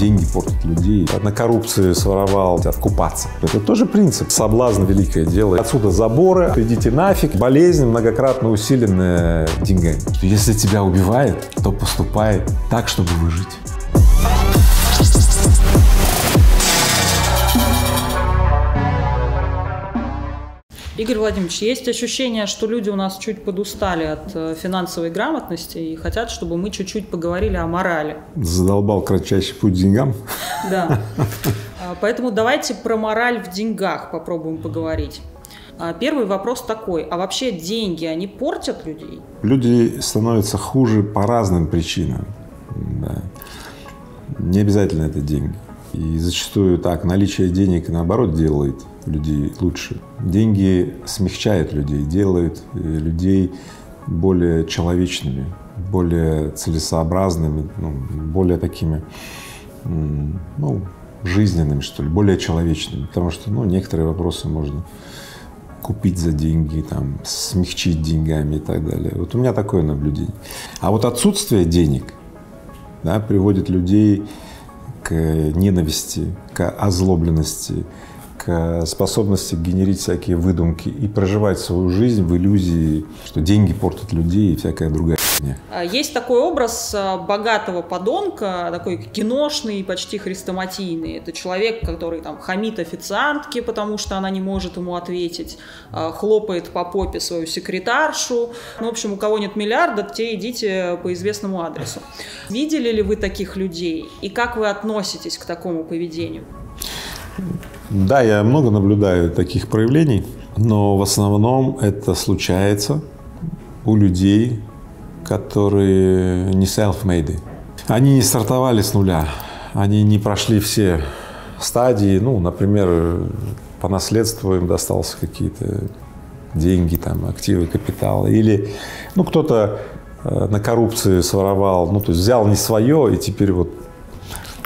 деньги портят людей. На коррупции своровал, откупаться. Это тоже принцип. Соблазн — великое дело. Отсюда заборы, идите нафиг. Болезнь, многократно усиленная деньгами. Если тебя убивает, то поступай так, чтобы выжить. Игорь Владимирович, есть ощущение, что люди у нас чуть подустали от финансовой грамотности и хотят, чтобы мы чуть-чуть поговорили о морали. Задолбал кратчайший путь к деньгам. Да. Поэтому давайте про мораль в деньгах попробуем поговорить. Первый вопрос такой. А вообще деньги, они портят людей? Люди становятся хуже по разным причинам. Да. Не обязательно это деньги. И зачастую так, наличие денег, наоборот, делает людей лучше. Деньги смягчают людей, делают людей более человечными, более целесообразными, более такими, жизненными, что ли, более человечными. Потому что, некоторые вопросы можно купить за деньги, там, смягчить деньгами и так далее. Вот у меня такое наблюдение. А вот отсутствие денег, да, приводит людей к ненависти, к озлобленности, к способности генерить всякие выдумки и проживать свою жизнь в иллюзии, что деньги портят людей и всякая другая фигня. Есть такой образ богатого подонка, такой киношный, почти хрестоматийный. Это человек, который там хамит официантке, потому что она не может ему ответить, хлопает по попе свою секретаршу. В общем, у кого нет миллиарда, те идите по известному адресу. Видели ли вы таких людей и как вы относитесь к такому поведению? Да, я много наблюдаю таких проявлений, но в основном это случается у людей, которые не self-made. Они не стартовали с нуля, они не прошли все стадии, например, по наследству им достался какие-то деньги, там, активы, капитал, или кто-то на коррупции своровал, то есть взял не свое и теперь вот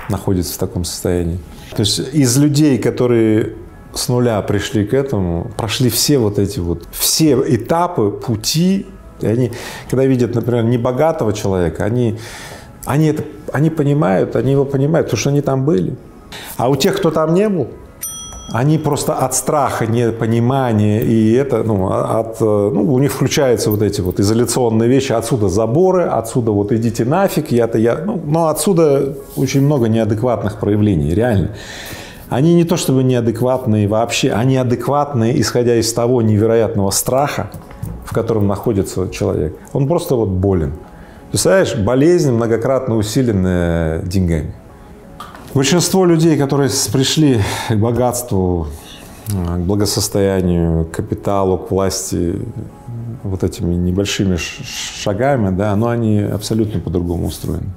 находится в таком состоянии. То есть из людей, которые с нуля пришли к этому, прошли все все этапы, пути, и они, когда видят, например, небогатого человека, они понимают, они его понимают, потому что они там были. А у тех, кто там не был, они просто от страха, непонимания, и это, у них включаются эти изоляционные вещи, отсюда заборы, отсюда идите нафиг, но отсюда очень много неадекватных проявлений, реально. Они не то чтобы неадекватные вообще, они адекватные, исходя из того невероятного страха, в котором находится человек. Он просто болен. Представляешь, болезнь, многократно усиленная деньгами. Большинство людей, которые пришли к богатству, к благосостоянию, к капиталу, к власти этими небольшими шагами, да, но они абсолютно по-другому устроены.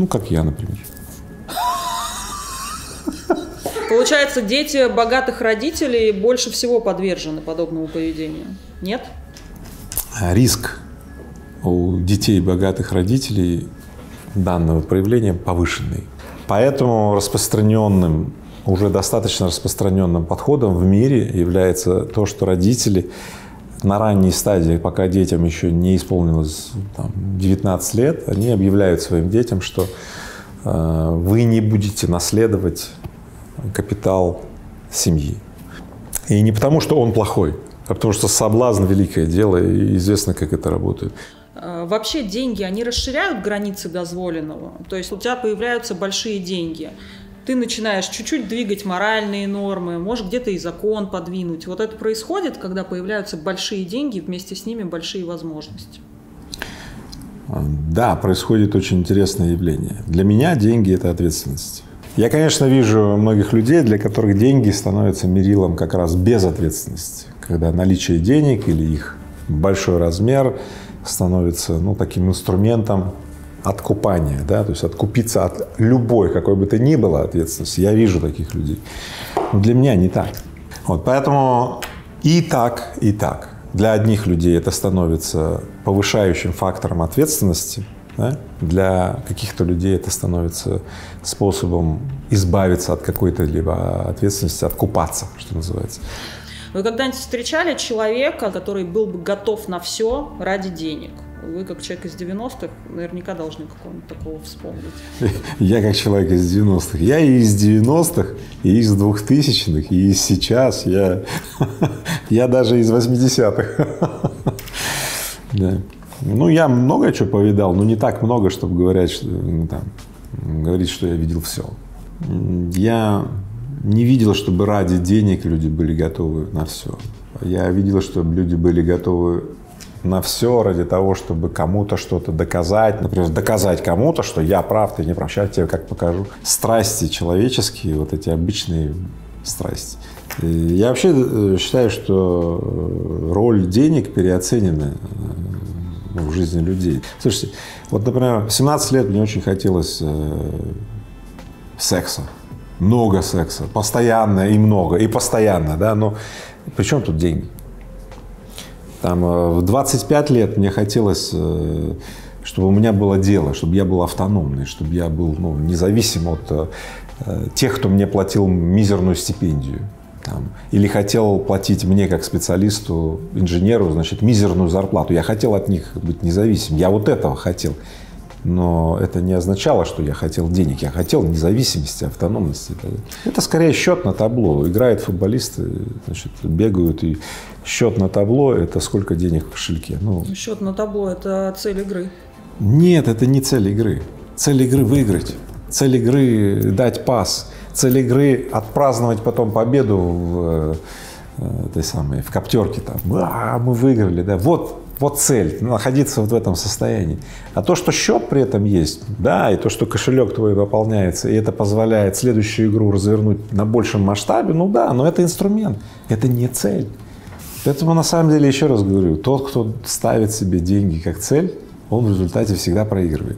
Как я, например. Получается, дети богатых родителей больше всего подвержены подобному поведению, нет? Риск у детей богатых родителей данного проявления повышенный. Поэтому уже достаточно распространенным подходом в мире является то, что родители на ранней стадии, пока детям еще не исполнилось 19 лет, они объявляют своим детям, что вы не будете наследовать капитал семьи. И не потому, что он плохой, а потому что соблазн — великое дело, и известно, как это работает. Вообще деньги, они расширяют границы дозволенного? То есть у тебя появляются большие деньги, ты начинаешь чуть-чуть двигать моральные нормы, можешь где-то и закон подвинуть. Вот это происходит, когда появляются большие деньги, вместе с ними большие возможности? Да, происходит очень интересное явление. Для меня деньги — это ответственность. Я, конечно, вижу многих людей, для которых деньги становятся мерилом как раз безответственности, когда наличие денег или их большой размер становится таким инструментом откупания, да, то есть откупиться от любой, какой бы то ни было ответственности. Я вижу таких людей. Но для меня не так. Поэтому и так, и так. Для одних людей это становится повышающим фактором ответственности, да? Для каких-то людей это становится способом избавиться от какой-то либо ответственности, откупаться, что называется. Вы когда-нибудь встречали человека, который был бы готов на все ради денег? Вы, как человек из 90-х, наверняка должны какого-нибудь такого вспомнить. Я как человек из 90-х. Я и из 90-х, и из 2000-х, и из сейчас. Я даже из 80-х. Да. Ну, я много чего повидал, но не так много, чтобы говорить, что я видел все. Я не видел, чтобы ради денег люди были готовы на все. Я видел, чтобы люди были готовы на все ради того, чтобы кому-то что-то доказать. Например, доказать кому-то, что я прав, ты не прав. Сейчас я тебе как покажу. Страсти человеческие, вот эти обычные страсти. И я вообще считаю, что роль денег переоценена в жизни людей. Слушайте, вот, например, в 17 лет мне очень хотелось секса. Много секса, постоянно и много, и постоянно, да, но при чем тут деньги? Там в 25 лет мне хотелось, чтобы у меня было дело, чтобы я был автономный, чтобы я был, ну, независим от тех, кто мне платил мизерную стипендию. Там, или хотел платить мне как специалисту, инженеру, значит, мизерную зарплату. Я хотел от них быть независимым, я вот этого хотел. Но это не означало, что я хотел денег, я хотел независимости, автономности. Это скорее счет на табло. Играют футболисты, значит, бегают, и счет на табло – это сколько денег в кошельке. Ну, счет на табло – это цель игры. Нет, это не цель игры. Цель игры – выиграть. Цель игры – дать пас. Цель игры – отпраздновать потом победу в коптерке. Там. Мы выиграли. Да. Вот цель, находиться вот в этом состоянии. А то, что счет при этом есть, да, и то, что кошелек твой пополняется, и это позволяет следующую игру развернуть на большем масштабе, ну да, но это инструмент, это не цель. Поэтому, на самом деле, еще раз говорю, тот, кто ставит себе деньги как цель, он в результате всегда проигрывает.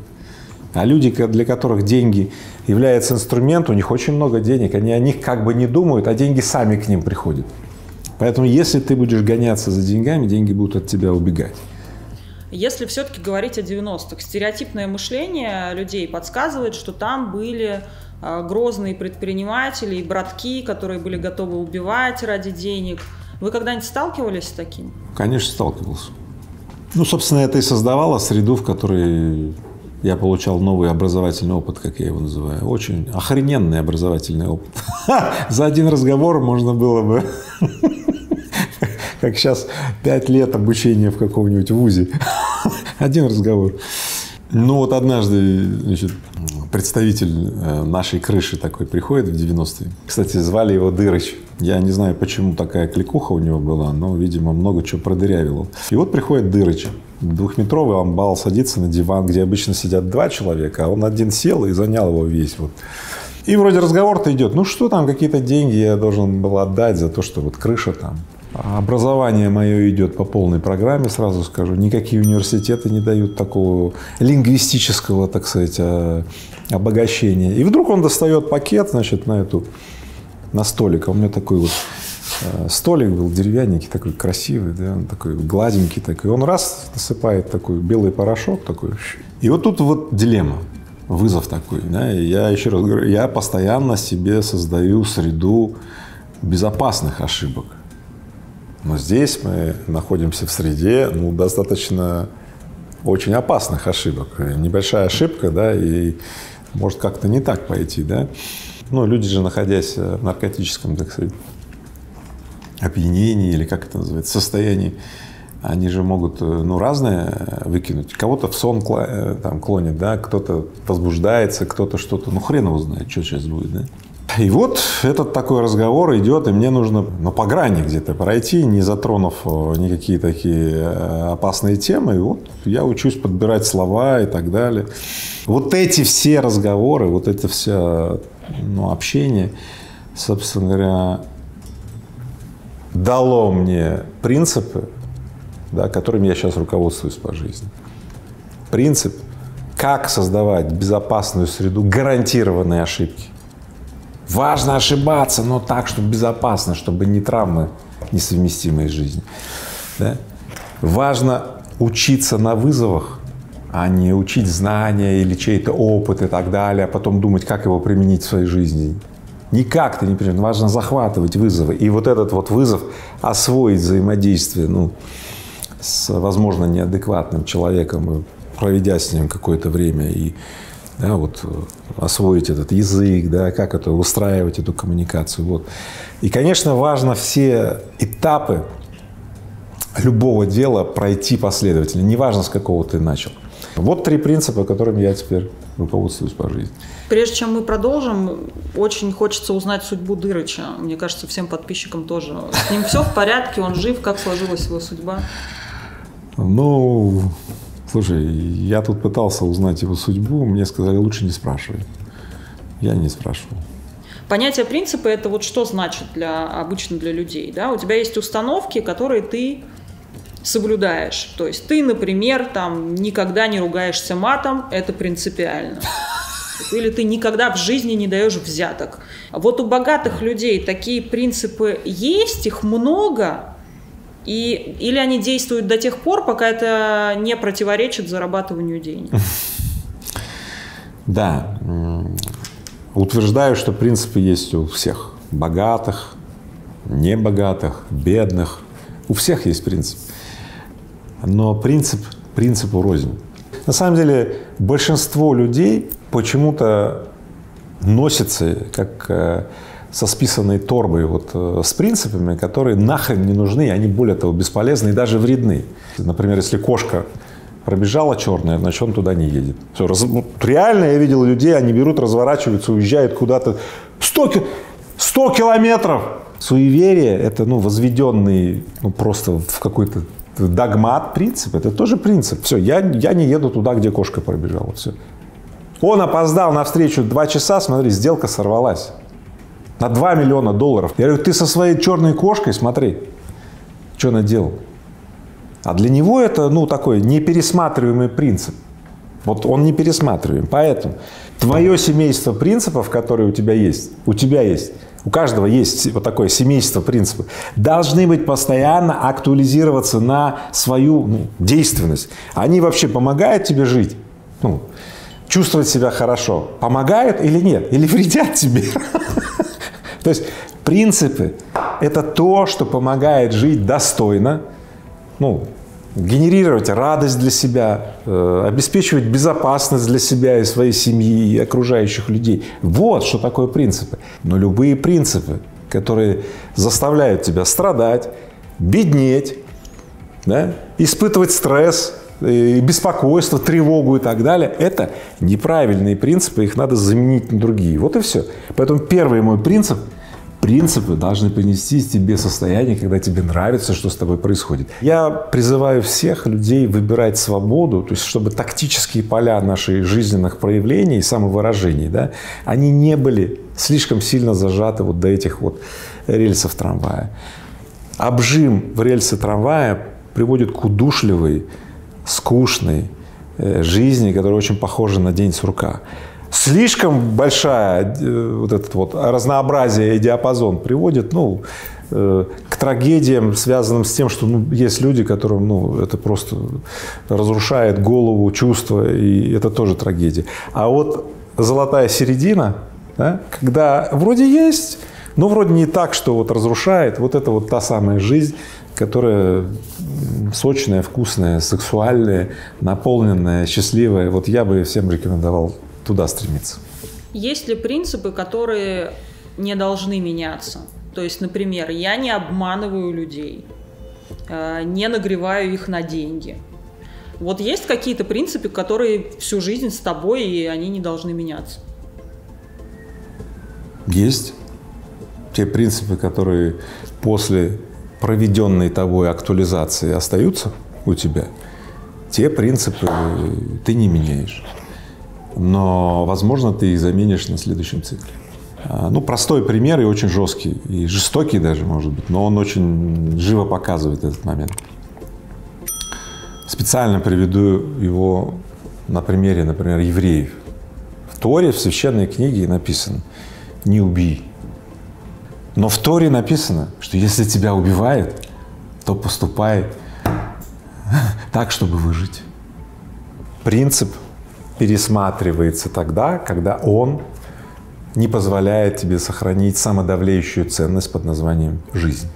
А люди, для которых деньги являются инструментом, у них очень много денег, они о них как бы не думают, а деньги сами к ним приходят. Поэтому, если ты будешь гоняться за деньгами, деньги будут от тебя убегать. Если все-таки говорить о 90-х, стереотипное мышление людей подсказывает, что там были грозные предприниматели и братки, которые были готовы убивать ради денег. Вы когда-нибудь сталкивались с таким? Конечно, сталкивался. Ну, собственно, это и создавало среду, в которой я получал новый образовательный опыт, как я его называю. Очень охрененный образовательный опыт. За один разговор можно было бы, как сейчас, 5 лет обучения в каком-нибудь вузе. Один разговор. Ну вот однажды, значит, представитель нашей крыши такой приходит в 90-е. Кстати, звали его Дырыч. Я не знаю, почему такая кликуха у него была, но, видимо, много чего продырявил. И вот приходит Дырыч. 2-метровый амбал садится на диван, где обычно сидят 2 человека, а он один сел и занял его весь. Вот. И вроде разговор-то идет. Ну что там, какие-то деньги я должен был отдать за то, что вот крыша там. А образование мое идет по полной программе, сразу скажу. Никакие университеты не дают такого лингвистического, так сказать, обогащения. И вдруг он достает пакет, значит, на столик. А у меня такой вот столик был деревянненький, такой красивый, да, он такой гладенький такой. Он раз насыпает такой белый порошок такой. И вот тут вот дилемма, вызов такой. Да, и я еще раз говорю, я постоянно себе создаю среду безопасных ошибок. Но здесь мы находимся в среде, ну, достаточно очень опасных ошибок. Небольшая ошибка, да, и может как-то не так пойти, да. Ну, люди же, находясь в наркотическом, так сказать, опьянении, или как это называется, состоянии, они же могут, ну, разное выкинуть. Кого-то в сон там клонит, да, кто-то возбуждается, кто-то что-то, ну, хрен его знает, что сейчас будет, да. И вот этот такой разговор идет, и мне нужно, ну, по грани где-то пройти, не затронув никакие такие опасные темы. И вот я учусь подбирать слова и так далее. Вот эти все разговоры, вот это все, ну, общение, собственно говоря, дало мне принципы, да, которыми я сейчас руководствуюсь по жизни. Принцип, как создавать безопасную среду гарантированной ошибки. Важно ошибаться, но так, чтобы безопасно, чтобы не травмы несовместимые с жизнью. Да? Важно учиться на вызовах, а не учить знания или чей-то опыт и так далее, а потом думать, как его применить в своей жизни. Никак ты не применишь. Важно захватывать вызовы. И вот этот вот вызов, освоить взаимодействие, ну, с, возможно, неадекватным человеком, проведя с ним какое-то время и да, вот, освоить этот язык, да, как это устраивать эту коммуникацию. Вот. И, конечно, важно все этапы любого дела пройти последовательно, неважно, с какого ты начал. Вот 3 принципа, которыми я теперь руководствуюсь по жизни. Прежде чем мы продолжим, очень хочется узнать судьбу Дырыча. Мне кажется, всем подписчикам тоже. С ним все в порядке, он жив, как сложилась его судьба? Ну, слушай, я тут пытался узнать его судьбу, мне сказали, лучше не спрашивай. Я не спрашивал. Понятие принципа – это вот что значит обычно для людей, да? У тебя есть установки, которые ты соблюдаешь. То есть ты, например, там никогда не ругаешься матом, это принципиально. Или ты никогда в жизни не даешь взяток. Вот у богатых людей такие принципы есть, их много, или они действуют до тех пор, пока это не противоречит зарабатыванию денег. Да. Утверждаю, что принципы есть у всех. Богатых, небогатых, бедных. У всех есть принцип. Но принципу рознь. На самом деле большинство людей почему-то носятся как со списанной торбой вот, с принципами, которые нахрен не нужны, они более того бесполезны и даже вредны. Например, если кошка пробежала черная, значит, он туда не едет. Все, реально я видел людей, они берут, разворачиваются, уезжают куда-то 100 километров. Суеверие – это возведенный просто в какой-то догмат принцип, это тоже принцип. Все, я не еду туда, где кошка пробежала. Все. Он опоздал на встречу 2 часа, смотри, сделка сорвалась. На $2 миллиона. Я говорю, ты со своей черной кошкой, смотри, что наделал. А для него это, такой непересматриваемый принцип. Вот он не пересматриваем. Поэтому твое семейство принципов, которые у тебя есть, у каждого есть вот такое семейство принципов, должны быть постоянно актуализироваться на свою действенность. Они вообще помогают тебе жить? Чувствовать себя хорошо. Помогают или нет? Или вредят тебе? То есть принципы – это то, что помогает жить достойно, генерировать радость для себя, обеспечивать безопасность для себя и своей семьи, и окружающих людей. Вот что такое принципы. Но любые принципы, которые заставляют тебя страдать, беднеть, да, испытывать стресс, беспокойство, тревогу и так далее, это неправильные принципы, их надо заменить на другие. Вот и все. Поэтому первый мой принцип – принципы должны принести тебе состояние, когда тебе нравится, что с тобой происходит. Я призываю всех людей выбирать свободу, то есть чтобы тактические поля наших жизненных проявлений и самовыражений, да, они не были слишком сильно зажаты вот до этих вот рельсов трамвая. Обжим в рельсы трамвая приводит к удушливой, скучной жизни, которая очень похожа на день сурка. Слишком большая вот этот вот разнообразие и диапазон приводит, к трагедиям, связанным с тем, что есть люди, которым это просто разрушает голову, чувства, и это тоже трагедия. А вот золотая середина, да, когда вроде есть, но вроде не так, что вот разрушает, вот это вот та самая жизнь, которая сочная, вкусная, сексуальная, наполненная, счастливая. Вот я бы всем рекомендовал туда стремиться. Есть ли принципы, которые не должны меняться? То есть, например, я не обманываю людей, не нагреваю их на деньги. Вот есть какие-то принципы, которые всю жизнь с тобой, и они не должны меняться? Есть. Те принципы, которые после проведенной тобой актуализации остаются у тебя, те принципы ты не меняешь. Но, возможно, ты их заменишь на следующем цикле. Простой пример и очень жесткий, и жестокий даже, может быть, но он очень живо показывает этот момент. Специально приведу его на примере, например, евреев. В Торе, в священной книге написано «не убий». Но в Торе написано, что если тебя убивают, то поступай так, чтобы выжить. Принцип пересматривается тогда, когда он не позволяет тебе сохранить самодавляющую ценность под названием жизнь.